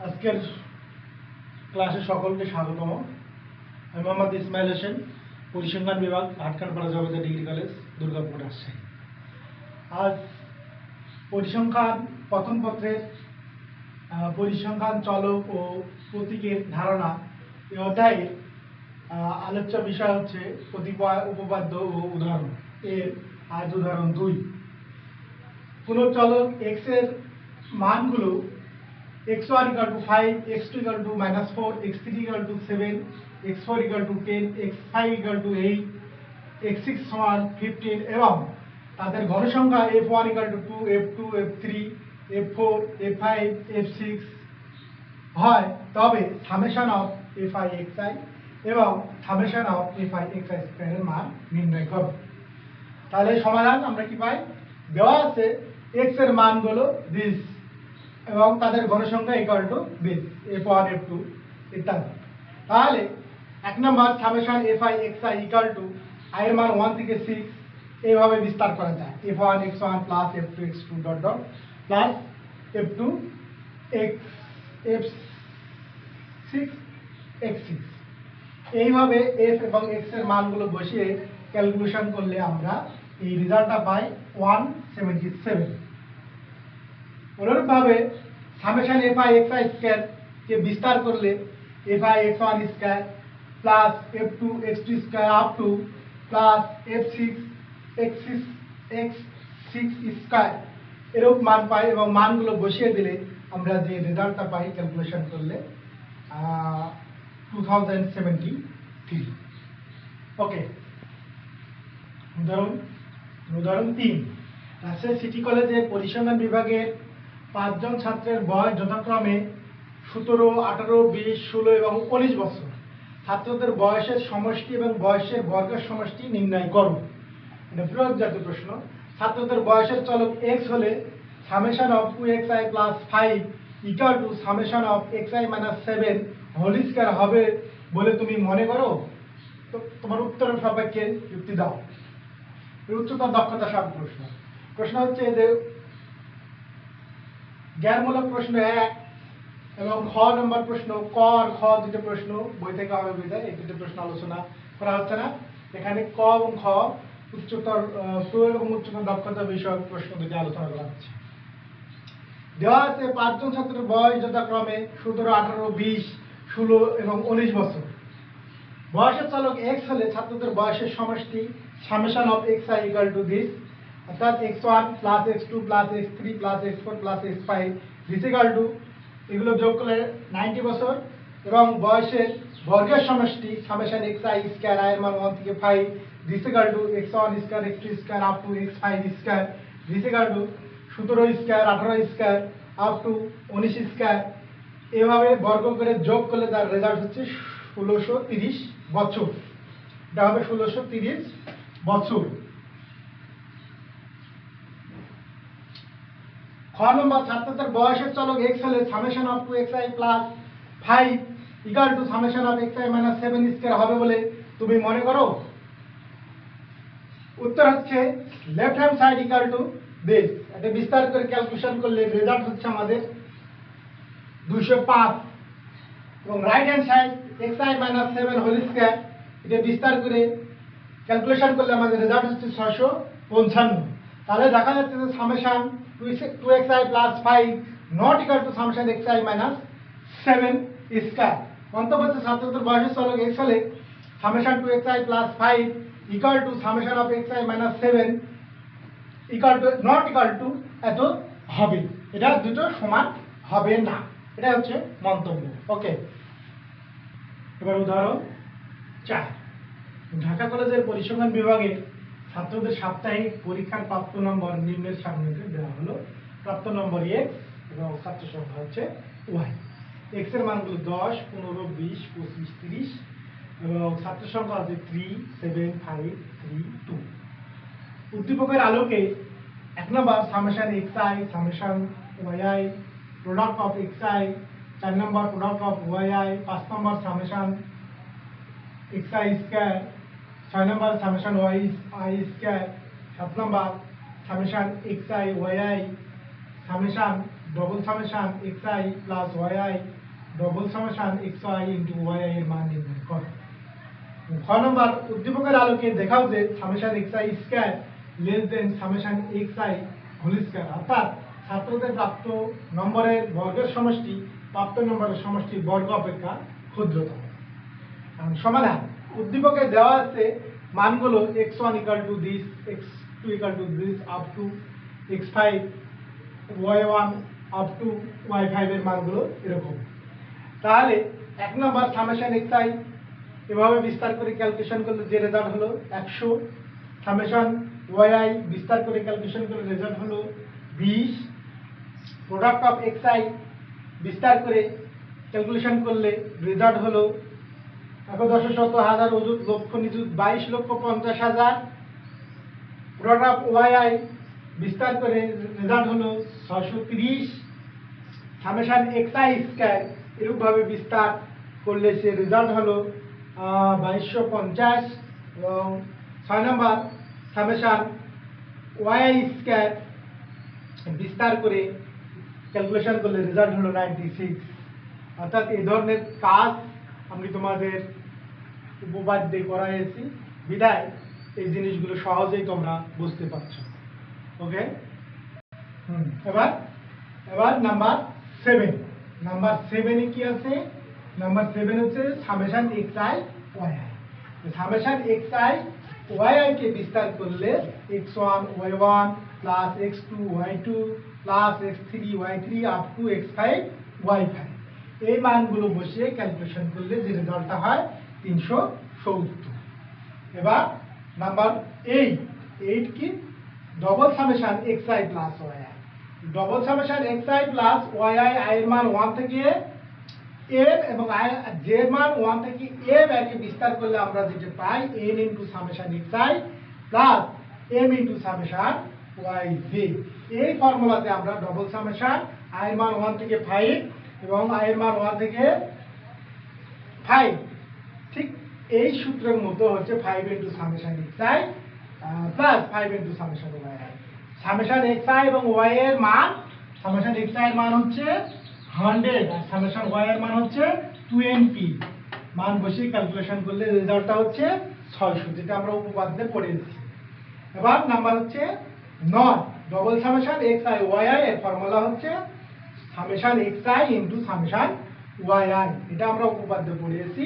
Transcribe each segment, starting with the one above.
আজকের ক্লাসে সকলকে স্বাগতম। আমি মোহাম্মদ ইসমাইল হোসেন, পরিসংখ্যান বিভাগ, ভাটখানপাড়া জগতে ডিগ্রি কলেজ, দুর্গাপুর, রাজশাহী। আজ পরিসংখ্যান প্রথম পত্রের পরিসংখ্যান চলক ও প্রতীকের ধারণা এই অধ্যায়ের আলোচ্য বিষয় হচ্ছে কতিপয় উপপাদ্য ও উদাহরণ। এর আজ উদাহরণ 2। কোনো চলক x এর মানগুলো x1 = 5, x2 = -4, x3 = 7, x4 = 10, x5 = 8, x6 = 15 এবং তাদের ঘনসংখ্যা f1 = 2, f2, f3, f4, f5, f6 হয়, তবে সামেশন অফ fi xi এবং summation of fi xi square এর মান নির্ণয় করব। তাহলে সমাধান আমরা কি পাই? দেওয়া আছে x এর মানগুলো দিস এবং তাদের ঘনসংখ্যা this f1 f2 ইত্যাদি। তাহলে 1 নম্বর সামেশন fi xi i এর মান 1 থেকে 6 এইভাবে বিস্তার করা যায়। f1 x1 f2 x2 plus f2 f6 x6। এইভাবে f এবং x এর মানগুলো বসিয়ে ক্যালকুলেশন করলে আমরা এই রেজাল্টটা পাই 177। অনুরূপভাবে সামেশন fi xi স্কয়ার কে বিস্তার করলে fi x1 square plus f2 x2 square up to plus f6 x6 square এরূপ মান পাই এবং মানগুলো বসিয়ে দিলে আমরা যে রেজাল্টটা পাই ক্যালকুলেশন করলে 2073। ওকে, উদাহরণ 3। রাজশাহী সিটি কলেজে পরিসংখ্যান বিভাগের 5 জন ছাত্রের বয়স যথাক্রমে 17, 18, 20, 16 এবং 19 বছর। ছাত্রদের বয়সের সমষ্টি এবং বয়সের বর্গের সমষ্টি নির্ণয় করো। এটা প্রয়োগজাত প্রশ্ন। ছাত্রদের বয়সের চলক x হলে summation of 2xi + 5 = summation of xi - 7 whole square হবে বলে তুমি মনে করো। তো তোমার উত্তরের সাপেক্ষে যুক্তি দাও। উচ্চতর দক্ষতা সব প্রশ্ন হচ্ছে যে জ্ঞানমূলক প্রশ্ন 1 এবং খ নম্বর প্রশ্ন, ক আর খ দুটো প্রশ্ন বই থেকে হবে বিধায় এই দুটো প্রশ্ন আলোচনা করা হচ্ছে না। এখানে ক এবং খ উচ্চতর প্রয়োগ এবং উচ্চতর দক্ষতা বিষয়ক প্রশ্ন দুটো আলোচনা করা হচ্ছে। দেওয়া আছে 5 জন ছাত্রের বয়স যথাক্রমে 17, 18, 20, 16 এবং 19 বছর। বয়সের চলক x হলে ছাত্রদের বয়সের সমষ্টি সামেশন অফ xi = this, অর্থাৎ x1 plus x2 plus x3 plus x4 plus x5 this = এগুলো যোগ করলে 90 বছর এবং বয়সের বর্গের সমষ্টি সামেশন xi স্কয়ার i এর মান 1 থেকে 5 this = x1 square x2 square up to x5 square this = 17 square 18 square up to 19 square. এভাবে বর্গ করে যোগ করলে তার রেজাল্ট হচ্ছে 1630 বছর। এটা হবে 1630 বছর। খ নম্বর ছাত্রদের বয়সের চলক x হলে summation of 2xi + 5 = summation of xi - 7 square হবে বলে তুমি মনে করো। উত্তর হচ্ছে লেফট হ্যান্ড সাইড = this। এটা বিস্তার করে ক্যালকুলেশন করলে রেজাল্ট হচ্ছে আমাদের 205 এবং right hand side xi - 7 whole square এটা বিস্তার করে ক্যালকুলেশন করলে আমাদের রেজাল্ট হচ্ছে 655। তাহলে দেখা যাচ্ছে যে summation 2xi + 5 not equal to summation xi - 7 square. মন্তব্য হচ্ছে ছাত্রদের বয়সের চলক x হলে summation 2xi + 5 equal to summation of xi - 7 equal to not equal two এত হবে। এটা দুটো সমান হবে না। এটা হচ্ছে মন্তব্য। ওকে, এবার উদাহরণ 4। ঢাকা কলেজের পরিসংখ্যান বিভাগের ছাত্রদের সাপ্তাহিক পরীক্ষার প্রাপ্ত নম্বর নিম্নের সারণীতে দেওয়া হলো। প্রাপ্ত নম্বর x এবং ছাত্র সংখ্যা হচ্ছে y। x এর মানগুলো 10, 15, 20, 25, 30 এবং ছাত্র সংখ্যা হচ্ছে 3, 7, 5, 3, 2। উদ্দীপকের আলোকে 1 নম্বর summation xi summation yi product of xi, 4 নম্বর প্রোডাক্ট অফ yi, 5 নম্বর সামেশন xi স্কয়ার, 6 নম্বর সামেশন yi স্কয়ার, 7 নম্বর summation xi yi summation double summation xi plus yi double summation xi into yi এর মান নির্ণয় করো। খ নম্বর উদ্দীপকের আলোকে দেখাও যে summation xi square less than summation xi whole square, অর্থাৎ ছাত্রদের প্রাপ্ত নম্বরের বর্গের সমষ্টি প্রাপ্ত নম্বরের সমষ্টির বর্গ অপেক্ষা ক্ষুদ্রতম। সমাধান, উদ্দীপকে দেওয়া আছে মানগুলো x1 equal to this, x2 equal to this up to x5, y1 up to y5 এর মানগুলো এরকম। তাহলে এক নম্বর সামেশন xi এভাবে বিস্তার করে ক্যালকুলেশন করলে যে রেজাল্ট হলো 100, সামেশন yi বিস্তার করে ক্যালকুলেশন করলে রেজাল্ট হলো 20, প্রোডাক্ট অফ xi বিস্তার করে ক্যালকুলেশন করলে রেজাল্ট হলো 1,10,100,000 অযুত লক্ষ নিযুত 22,50,000, প্রোডাক্ট অফ yi বিস্তার করে রেজাল্ট হলো 630, সামেশন xi স্কয়ার এরূপভাবে বিস্তার করলে সে রেজাল্ট হলো 2250, এবং 6 নম্বর সামেশন yi স্কয়ার বিস্তার করে ক্যালকুলেশন করলে রেজাল্ট হলো 96। অর্থাৎ এই ধরনের কাজ আমি তোমাদের উপপাদ্যে করাইছি, বিদায় এই জিনিসগুলো সহজেই তোমরা বুঝতে পারছো। ওকে, এবার নাম্বার 7। নাম্বার 7 এ কি আছে? নাম্বার 7 হচ্ছে summation xi yi। Summation xi yi কে বিস্তার করলে x1 y1 plus x2 y2 plus x3 y3 up to x5 y5 এই মানগুলো বসিয়ে ক্যালকুলেশন করলে যে রেজাল্টটা হয় 370। এবার নাম্বার 8 কি? Double summation xi plus yi। Double summation xi plus yi i এর মান 1 থেকে m এবং i j এর মান 1 থেকে m এর বিস্তার করলে আমরা যেটা পাই n into summation xi plus m into summation yj। এই ফর্মুলাতে আমরা ডবল সামেশন i এর মান 1 থেকে 5 এবং i এর মান 1 থেকে 5, ঠিক এই সূত্রের মতো হচ্ছে 5 into summation xi plus 5 into summation yi। Summation xi এবং y এর মান, সামেশন xi এর মান হচ্ছে 100 আর সামেশন y এর মান হচ্ছে 20। মান বসিয়ে ক্যালকুলেশন করলে রেজাল্টটা হচ্ছে 600, যেটা আমরা উপপাদ্যে পড়েছি। এবার নাম্বার হচ্ছে 9। ডবল সামেশন xi yi এর ফর্মুলা হচ্ছে summation xi into summation yi, এটা আমরা উপপাদ্যে পড়েছি।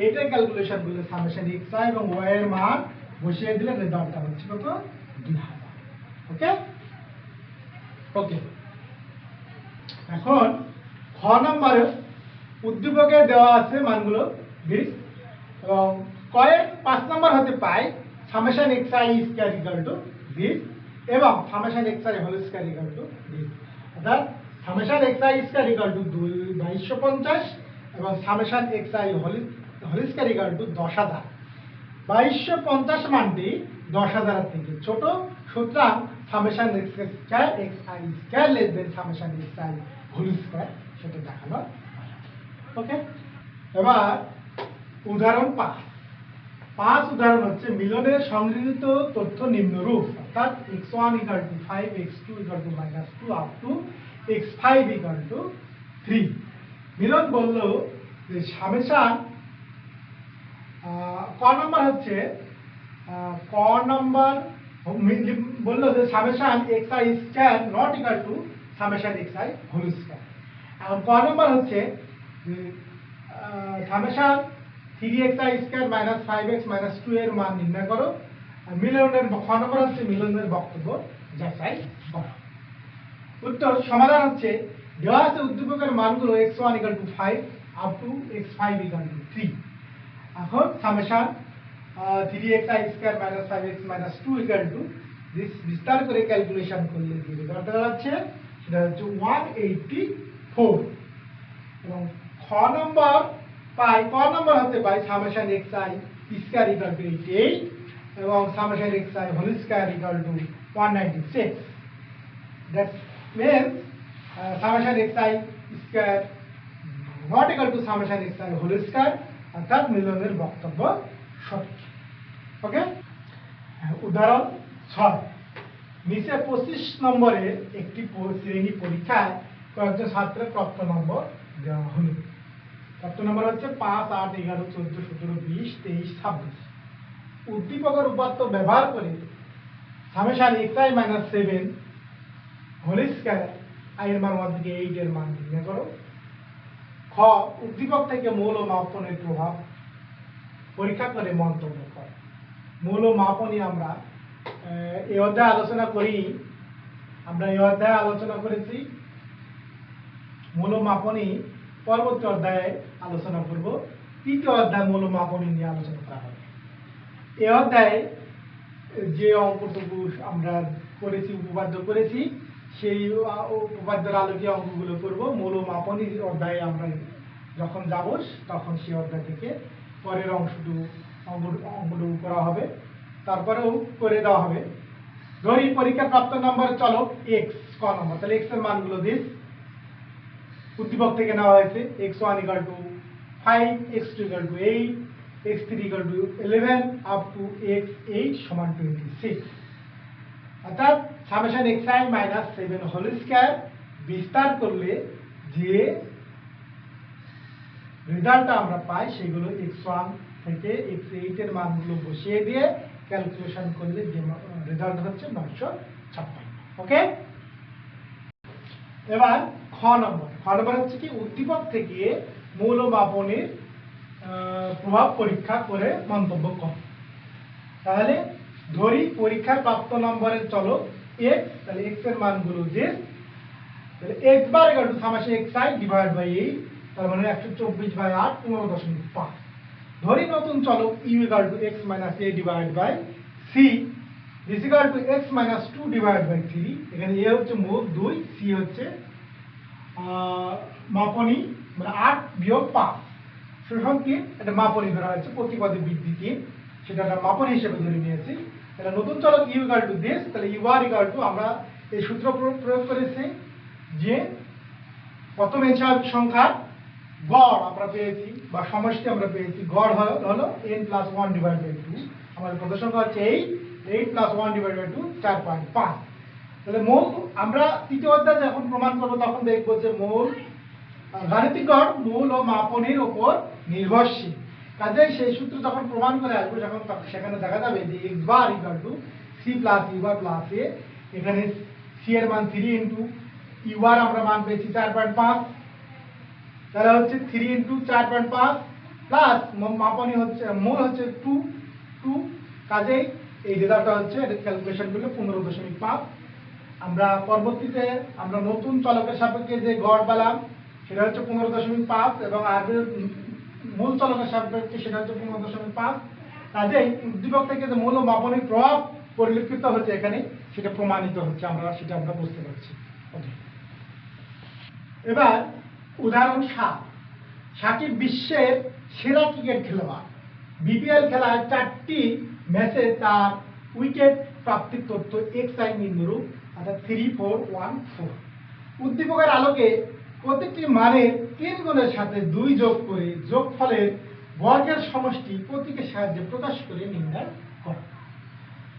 এটা ক্যালকুলেশন করলে সামেশন xi এবং y এর মান বসিয়ে দিলে রেজাল্টটা হচ্ছে কত? 2000। ওকে ওকে, এখন খ নম্বরে উদ্দীপকে দেওয়া আছে মানগুলো 20 এবং কয়ের 5 নম্বর হতে পাই summation xi square equal to 20 এবং summation xi whole square equal to 20। অর্থাৎ summation xi square equal to 2250 এবং summation xi whole square equal to 10,000। 2250 মানটি 10,000 এর থেকে ছোট, সুতরাং summation xi square less than summation xi whole square, সেটা দেখানো। ওকে, এবার উদাহরণ 5 উদাহরণ হচ্ছে মিলনের সংগৃহীত তথ্য নিম্নরূপ, অর্থাৎ x1 equal to 5, x2 equal to -2 up to x5 equal to 3। মিলন বলল যে সামেশন ক নম্বর হচ্ছে ক নম্বর বললো যে summation xi square not equal to summation xi whole square. এখন ক নম্বর হচ্ছে summation 3xi square minus 5x minus 2 এর মান নির্ণয় করো। মিলনের খ নম্বর হচ্ছে মিলনের বক্তব্য যাচাই করো। উত্তর সমাধান হচ্ছে দেওয়া আছে উদ্দীপকের মানগুলো x1 equal to 5 up to x5 equal to 3। এখন summation 3xi square minus 5x minus 2 equal to this বিস্তার করে ক্যালকুলেশন করলে যে রেজাল্ট হচ্ছে সেটা হচ্ছে 184। এবং খ নম্বর পাই, ক নম্বর হতে পাই summation xi square equal to 88 এবং summation xi whole square equal to 196। That means summation xi square not equal to summation xi whole square, অর্থাৎ মিলনের বক্তব্য সঠিক। ওকে, উদাহরণ 6। নিচে 25 নম্বরের একটি শ্রেণী পরীক্ষায় কয়েকজন ছাত্রের প্রাপ্ত নম্বর দেওয়া হলো। প্রাপ্ত নম্বর হচ্ছে 5, 8, 11, 14, 17, 20, 23, 26। উদ্দীপকের উপাত্ত ব্যবহার করে summation xi minus 7 whole square i এর মান 1 থেকে 8 এর মান নির্ণয় করো। খ উদ্দীপক থেকে মৌল ও মাপনের প্রভাব পরীক্ষা করে মন্তব্য কর। মৌল ও মাপনই আমরা এই অধ্যায়ে আলোচনা করি। আমরা এই অধ্যায়ে আলোচনা করেছি মৌল মাপনী, পরবর্তী অধ্যায়ে আলোচনা করব। তৃতীয় অধ্যায় মৌল মাপনী নিয়ে আলোচনা করা হবে। এই অধ্যায়ে যে অঙ্কটুকু আমরা করেছি, উপপাদ্য করেছি, সেই উপপাদ্যের আলোকে অঙ্কগুলো করব। মৌল মাপনী অধ্যায়ে আমরা যখন যাব তখন সেই অধ্যায় থেকে পরের অঙ্কটুকু করা হবে, তারপরেও করে দেওয়া হবে। ধরি পরীক্ষা প্রাপ্ত নম্বর চলক এক্স, ক নম্বর, তাহলে এক্স এর মানগুলো দিস। উদ্দীপক থেকে নেওয়া হয়েছে x1 = 5, x2 = 8, x3 = 11 up to x8 = 26। অর্থাৎ summation xi minus 7 whole square বিস্তার করলে যে রেজাল্টটা আমরা পাই সেগুলো x1 থেকে x8 এর মানগুলো বসিয়ে দিয়ে ক্যালকুলেশন করলে যে রেজাল্ট হচ্ছে 956। ওকে, এবার খ নম্বর হচ্ছে কি উদ্দীপক থেকে মৌল মাপনের প্রভাব পরীক্ষা করে মন্তব্য কর। তাহলে ধরি পরীক্ষার প্রাপ্ত নম্বরের চলক x, তাহলে x এর মানগুলো যে, তাহলে x bar summation xi divide by 8, তার মানে 124/8 15.5। ধরি নতুন চলক u = x - a divide by c, this = x - 2 divide by 3। এখানে a হচ্ছে মোল 2, c হচ্ছে মাপনী, মানে 8 বিয়োগ 5 শোষণ 3, এটা মাপনী ধরা হয়েছে, প্রতি পদে বৃদ্ধি 3, সেটা আমরা মাপনী হিসেবে ধরে নিয়েছি। তাহলে নতুন চলক u = this, তাহলে u = আমরা এই সূত্র প্রয়োগ করেছি যে প্রথম স্বাভাবিক সংখ্যার গড় আমরা পেয়েছি বা সমষ্টি আমরা পেয়েছি, গড় হলো n+1 ডিভাইড বাই 2। আমাদের প্রথম সংখ্যা হচ্ছে 8 + 1 ডিভাইড বাই 2 4.5। তাহলে মৌল আমরা তৃতীয় অধ্যায়ে যখন প্রমাণ করব তখন দেখব যে গাণিতিক গড় মৌল ও মাপনের উপর নির্ভরশীল। কাজেই সেই সূত্র যখন প্রমাণ করে আসবো সেখানে দেখা যাবে যে x bar = c + u bar + a। এখানে c এর মান 3 * u বার আমরা মান পেয়েছি 4.5, তাহলে হচ্ছে 3 * 4.5 প্লাস মাপনী হচ্ছে মূল হচ্ছে 2। কাজেই এই রেজাল্টটা হচ্ছে, এটা ক্যালকুলেশন করলে 15.5। আমরা পরবর্তীতে আমরা নতুন চলকের সাপেক্ষে যে গড় পেলাম সেটা হচ্ছে 15.5 এবং আগের মূল চলকের সাপেক্ষে সেটা হচ্ছে 15.5। কাজেই উদ্দীপক থেকে যে মৌল মাপনের প্রভাব পরিলক্ষিত হচ্ছে এখানে, সেটা প্রমাণিত হচ্ছে, সেটা আমরা বুঝতে পারছি। ওকে, এবার উদাহরণ 7। সাকিব বিশ্বের সেরা ক্রিকেট খেলোয়াড়। বিপিএল খেলায় 4টি ম্যাচে তার উইকেট প্রাপ্তির তথ্য xi নিম্নরূপ, অর্থাৎ 3, 4, 1, 4। উদ্দীপকের আলোকে প্রত্যেকটি মানের 3 গুণের সাথে 2 যোগ করে যোগফলের বর্গের সমষ্টি প্রতীকের সাহায্যে প্রকাশ করে নির্ণয় করা।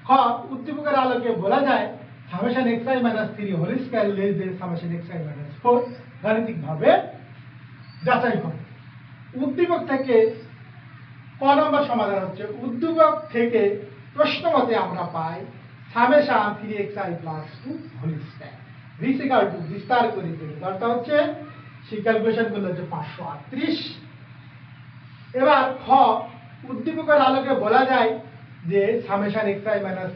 খ উদ্দীপকের আলোকে বলা যায় summation xi - 3 whole square less than summation xi - 4 গাণিতিকভাবে যাচাই করে। উদ্দীপক থেকে ক নম্বর সমাধান হচ্ছে উদ্দীপক থেকে প্রশ্ন মতে আমরা পাই summation 3xi + 2 whole square this = বিস্তার করে দিলে রেজাল্টটা হচ্ছে, সেই ক্যালকুলেশন করলে হচ্ছে 538। এবার খ উদ্দীপকের আলোকে বলা যায় যে summation xi -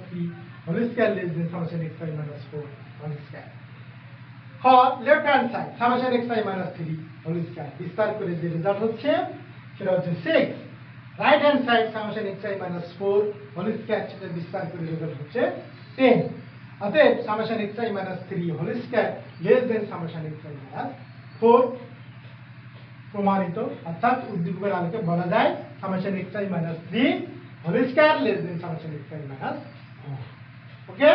3 whole square less than summation xi - 4 whole square. খ left hand side summation xi - 3 whole square বিস্তার করে যে রেজাল্ট হচ্ছে সেটা হচ্ছে 6। Right hand side summation xi - 4 whole square, সেটা বিস্তার করে রেজাল্ট হচ্ছে 10। অতএব summation xi - 3 whole square less than summation xi - 4 প্রমাণিত। অর্থাৎ উদ্দীপকের আলোকে বলা যায় summation xi - 3 whole square less than summation xi - 4। ওকে।